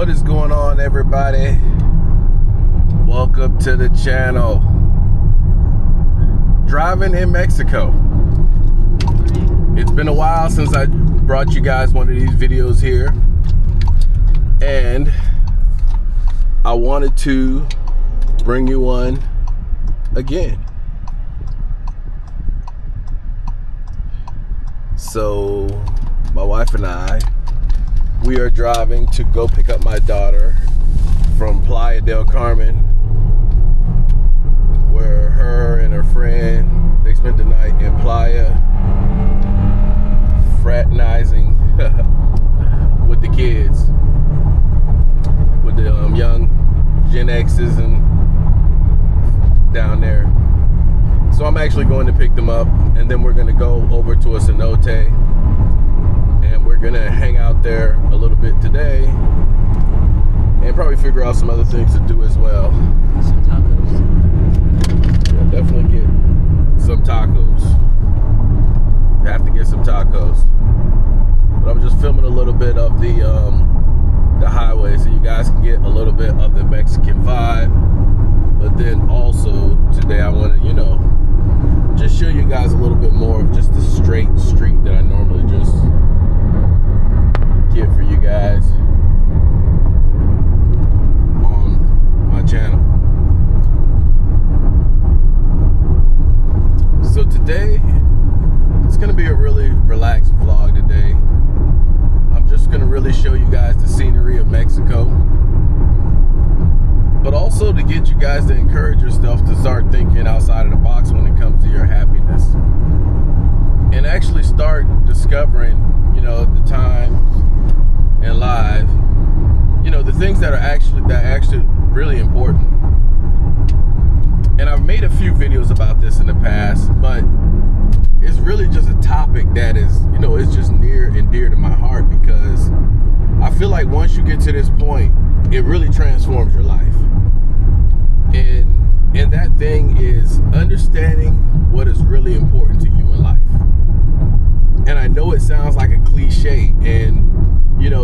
What is going on, everybody? Welcome to the channel. Driving in Mexico. It's been a while since I brought you guys one of these videos here, and I wanted to bring you one again. So my wife and I, we are driving to go pick up my daughter from Playa del Carmen, where her and her friend, they spent the night in Playa fraternizing with the kids, with the young Gen X's and down there. So I'm actually going to pick them up, and then we're going to go over to a cenote, and we're going to hang out there a little bit today and probably figure out some other things to do as well. Some tacos. Yeah, definitely get some tacos. Have to get some tacos. But I'm just filming a little bit of the highway so you guys can get a little bit of the Mexican vibe. But then also today I want to, just show you guys a little bit more of just the straight street that I normally just get for you guys on my channel. So today it's gonna be a really relaxed vlog today. I'm just gonna really show you guys the scenery of Mexico, but also to get you guys to encourage yourself to start thinking outside of the box when it comes to your happiness, and actually start discovering, the times in life, the things that are actually really important. And I've made a few videos about this in the past, but it's really just a topic that is, it's just near and dear to my heart, because I feel like once you get to this point, it really transforms your life. And that thing is understanding what is really important to you in life. And I know it sounds like a cliche, and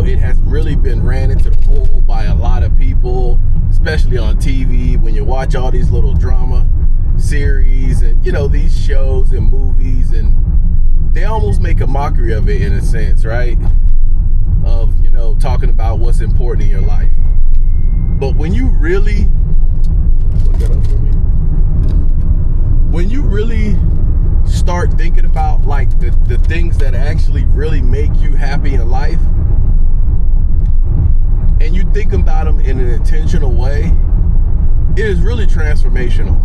it has really been ran into the hole by a lot of people, especially on TV, when you watch all these little drama series and these shows and movies, and they almost make a mockery of it in a sense, right? Of talking about what's important in your life. But when you really look that up for me, when you really start thinking about like the things that actually really make you happy in life, and you think about them in an intentional way, it is really transformational.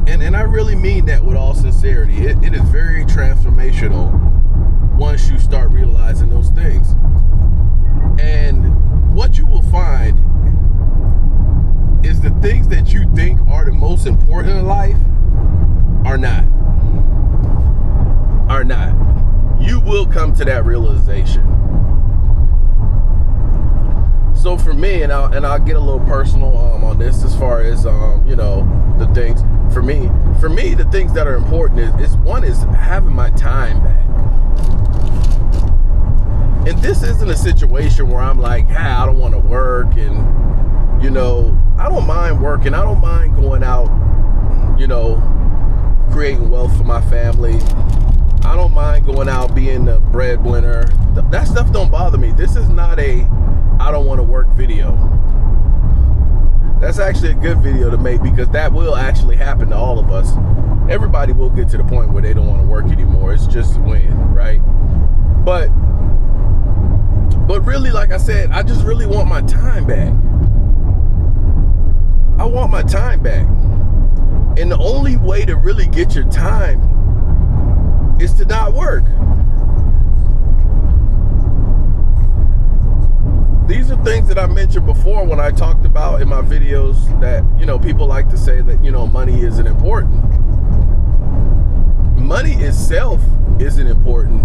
And I really mean that with all sincerity. It is very transformational once you start realizing those things. And what you will find is the things that you think are the most important in life are not. You will come to that realization. So for me, and I'll get a little personal on this as far as the things for me the things that are important is one is having my time back. And this isn't a situation where I'm like, I don't want to work, and I don't mind working, I don't mind going out, creating wealth for my family. I don't mind going out being the breadwinner. That stuff don't bother me. This is not a I don't want to work video. That's actually a good video to make, because that will actually happen to all of us. Everybody will get to the point where they don't want to work anymore. It's just when, right? But really, like I said, I just really want my time back. I want my time back. And the only way to really get your time is to not work. These are things that I mentioned before when I talked about in my videos that, people like to say that, money isn't important. Money itself isn't important,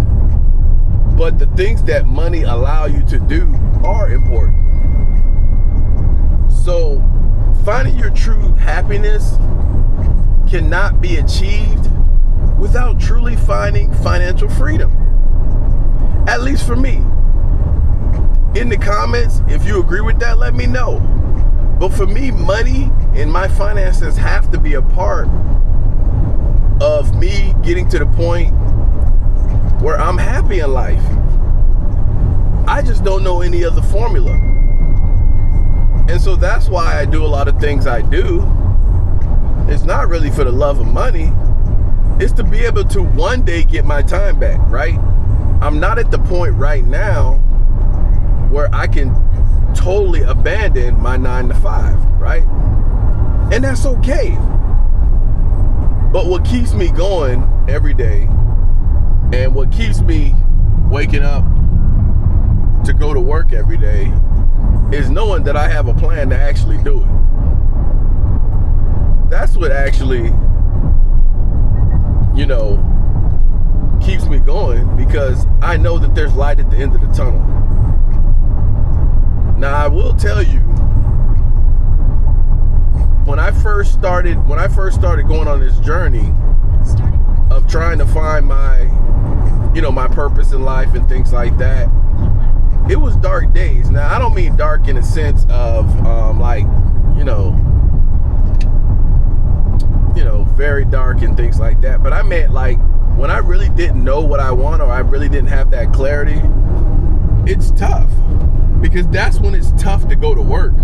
but the things that money allow you to do are important. So finding your true happiness cannot be achieved without truly finding financial freedom. At least for me. in the comments, if you agree with that, let me know. But for me, money and my finances have to be a part of me getting to the point where I'm happy in life. I just don't know any other formula. And so that's why I do a lot of things I do. It's not really for the love of money. It's to be able to one day get my time back, right? I'm not at the point right now where I can totally abandon my 9 to 5, right? And that's okay. But what keeps me going every day and what keeps me waking up to go to work every day is knowing that I have a plan to actually do it. That's what actually, keeps me going, because I know that there's light at the end of the tunnel. Now, I will tell you, when I first started going on this journey of trying to find my purpose in life and things like that, it was dark days. Now, I don't mean dark in a sense of very dark and things like that, but I meant like when I really didn't know what I want, or I really didn't have that clarity. It's tough, because that's when it's tough to go to work,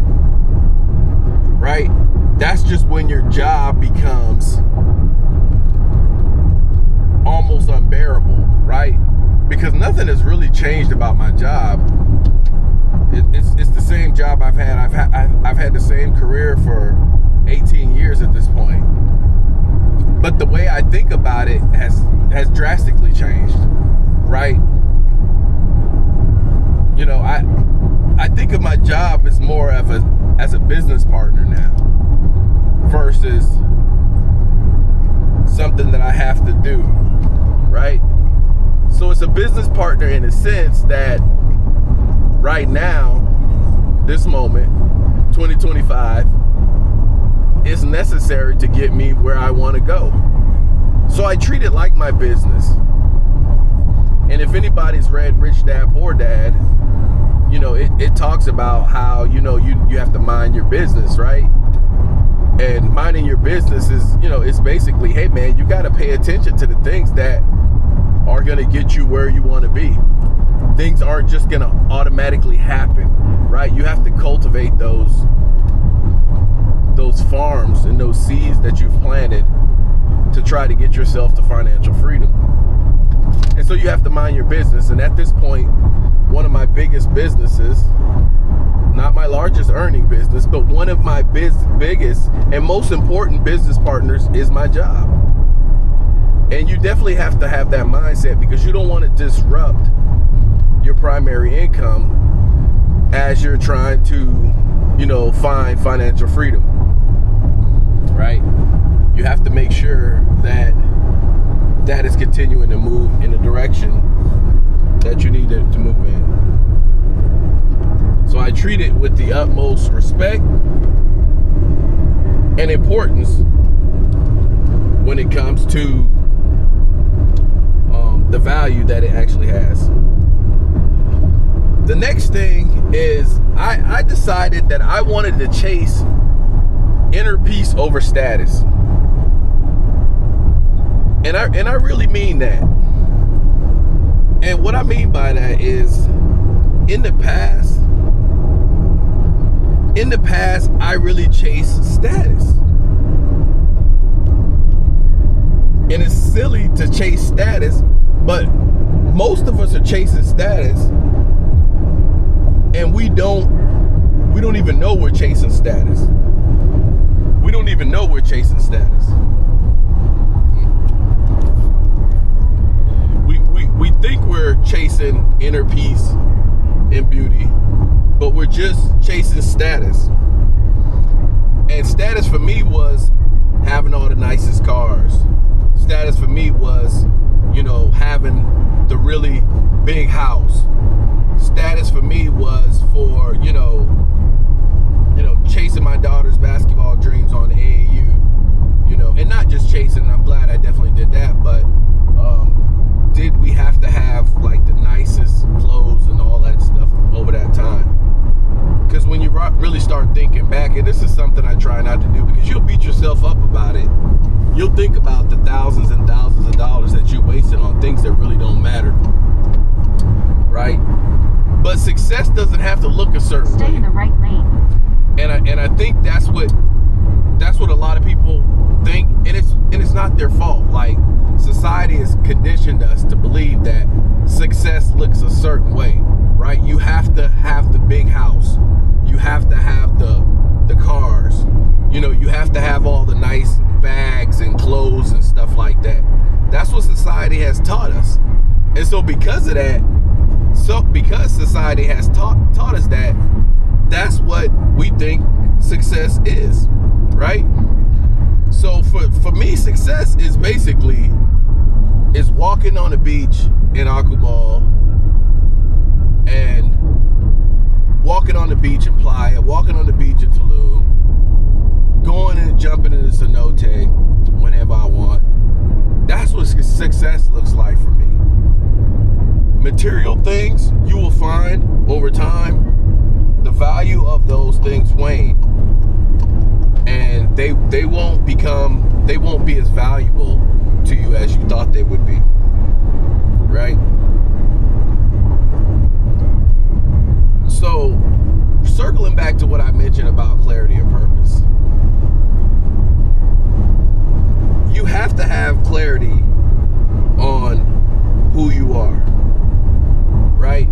right? That's just when your job becomes almost unbearable, right? Because nothing has really changed about my job. It's the same job I've had. I've had the same career for 18 years at this point. But the way I think about it has drastically changed, right? I think of my job as more of as a business partner now versus something that I have to do, right? So it's a business partner in a sense that right now, this moment, 2025, is necessary to get me where I want to go. So I treat it like my business. And if anybody's read Rich Dad Poor Dad, it talks about how, you have to mind your business, right? And minding your business is, it's basically, hey man, you got to pay attention to the things that are going to get you where you want to be. Things aren't just going to automatically happen, right? You have to cultivate those farms and those seeds that you've planted to try to get yourself to financial freedom. And so you have to mind your business. And at this point, one of my biggest businesses, not my largest earning business, but one of my biggest and most important business partners is my job. And you definitely have to have that mindset, because you don't want to disrupt your primary income as you're trying to, find financial freedom, right? You have to make sure that is continuing to move in the direction that you need it to move in. So I treat it with the utmost respect and importance when it comes to the value that it actually has. The next thing is I decided that I wanted to chase inner peace over status. And I really mean that. And what I mean by that is, in the past, I really chased status. And it's silly to chase status, but most of us are chasing status, and we don't even know we're chasing status. We don't even know we're chasing status. We think we're chasing inner peace and beauty, but we're just chasing status. And status for me was having all the nicest cars. Status for me was, having the really big house. Status for me was for, chasing my daughter's basketball dreams on the AAU, and not just chasing, and I'm glad I definitely did that, but did we have to have like the nicest clothes and all that stuff over that time? you'll think about the thousands and thousands of dollars that you wasted on things that really don't matter, right? But success doesn't have to look a certain way. Stay in the right lane. And I think that's what a lot of people think, and it's not their fault. Like, society has conditioned us to believe that success looks a certain way, right? You have to have the big house, you have to have the cars, you have to have all the nice bags and clothes and stuff like that. That's what society has taught us. And so because of that, because society has taught us that, that's what we think success is, right? So for me, success is basically walking on the beach in Akumal, and walking on the beach in Playa, walking on the beach in Tulum, going and jumping into cenote whenever I want. That's what success looks like for me. Material things, you will find over time, the value of those things wane, and they won't be as valuable to you as you thought they would be, right? So, circling back to what I mentioned about clarity of purpose, you have to have clarity on who you are, right?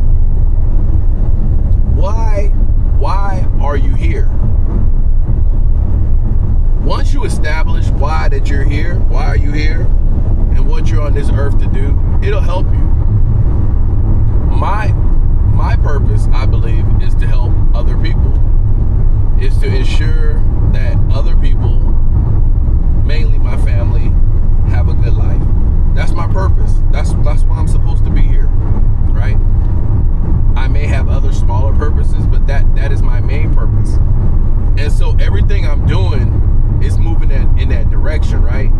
Why are you here? Once you establish why that you're here, why are you here, and what you're on this earth to do, it'll help you. My purpose, I believe, is to help other people. Is to ensure that other people, mainly my family, have a good life. That's my purpose. That's why I'm supposed to be here, right? I may have other smaller purposes, but that is my main purpose. And so everything I'm doing is moving in that direction, right?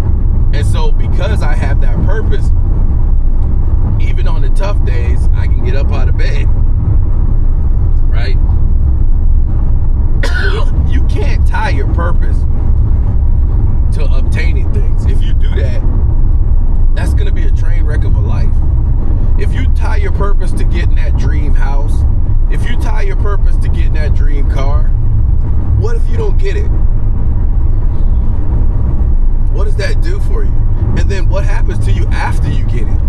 And so because I have that purpose, even on the tough days, I can get up out of bed, right? You can't tie your purpose to obtaining things. If you do that, that's going to be a train wreck of a life. If you tie your purpose to getting that dream house, if you tie your purpose to getting that dream car, what if you don't get it? What does that do for you? And then what happens to you after you get it?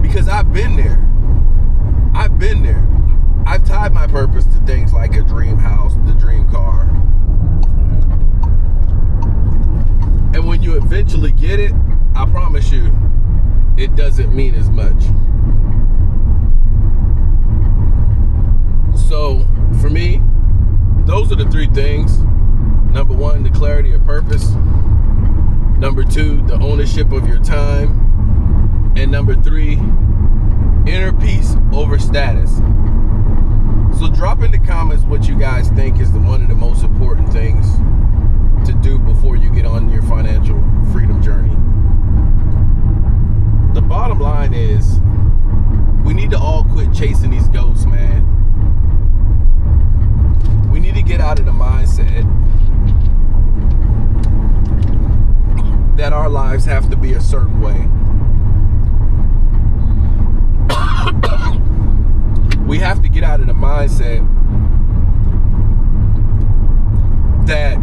Because I've been there. I've tied my purpose to things like a dream house, the dream car. And when you eventually get it, I promise you, it doesn't mean as much. So for me, those are the three things. Number one, the clarity of purpose. Number two, the ownership of your time. And number three, inner peace over status. So drop in the comments what you guys think is one of the most important things to do before you get on your financial freedom journey. The bottom line is, we need to all quit chasing these ghosts, man. We need to get out of the mindset that our lives have to be a certain way. We have to get out of the mindset that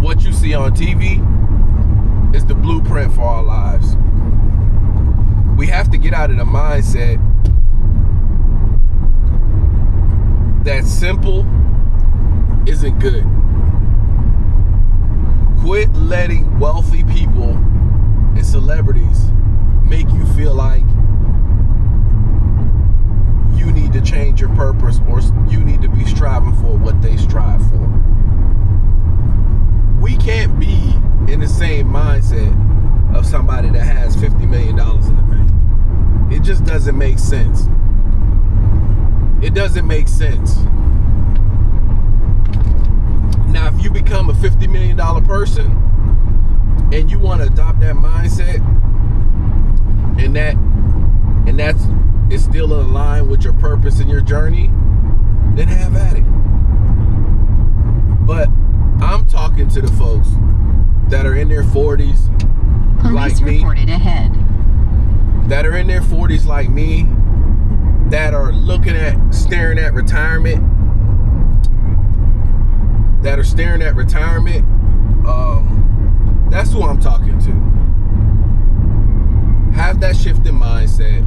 what you see on TV is the blueprint for our lives. We have to get out of the mindset that simple isn't good. Quit letting wealthy people and celebrities make you feel like you need to change your purpose, or you need to be striving for what they strive for. We can't be in the same mindset of somebody that has $50 million in the bank. It just doesn't make sense. It doesn't make sense. Now, if you become a $50 million person and you want to adopt that mindset, and that's it's still in line with your purpose and your journey, then have at it. But I'm talking to the folks that are in their 40s like me, reported ahead. that are in their 40s like me, that are staring at retirement, that's who I'm talking to. Have that shift in mindset.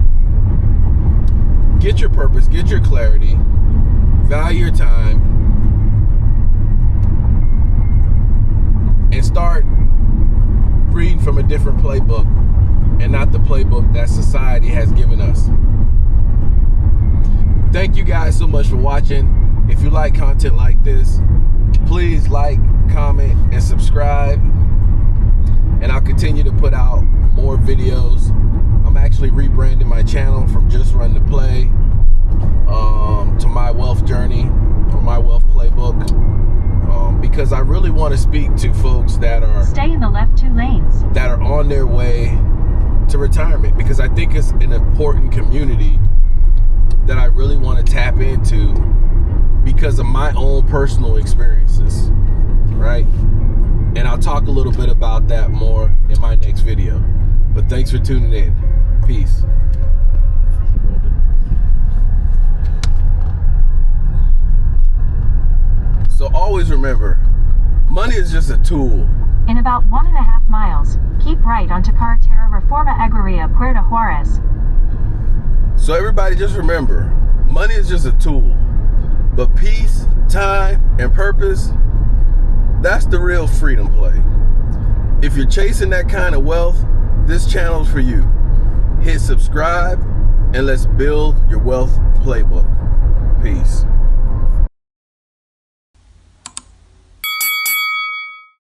Get your purpose, get your clarity, value your time, and start reading from a different playbook and not the playbook that society has given us. Thank you guys so much for watching. If you like content like this, please like, comment, and subscribe. And I'll continue to put out more videos. I'm actually rebranding my channel from Just Run to Play to My Wealth Journey or My Wealth Playbook, because I really want to speak to folks that are stay in the left 2 lanes, that are on their way to retirement, because I think it's an important community that I really want to tap into because of my own personal experiences, right? And I'll talk a little bit about that more in my next video. But thanks for tuning in. Peace. So always remember, money is just a tool. in about 1.5 miles, keep right onto Carretera Reforma Aguirre Puerto Juarez. So everybody just remember, money is just a tool, but peace, time, and purpose, that's the real freedom play. If you're chasing that kind of wealth, this channel's for you. Hit subscribe and let's build your wealth playbook. Peace.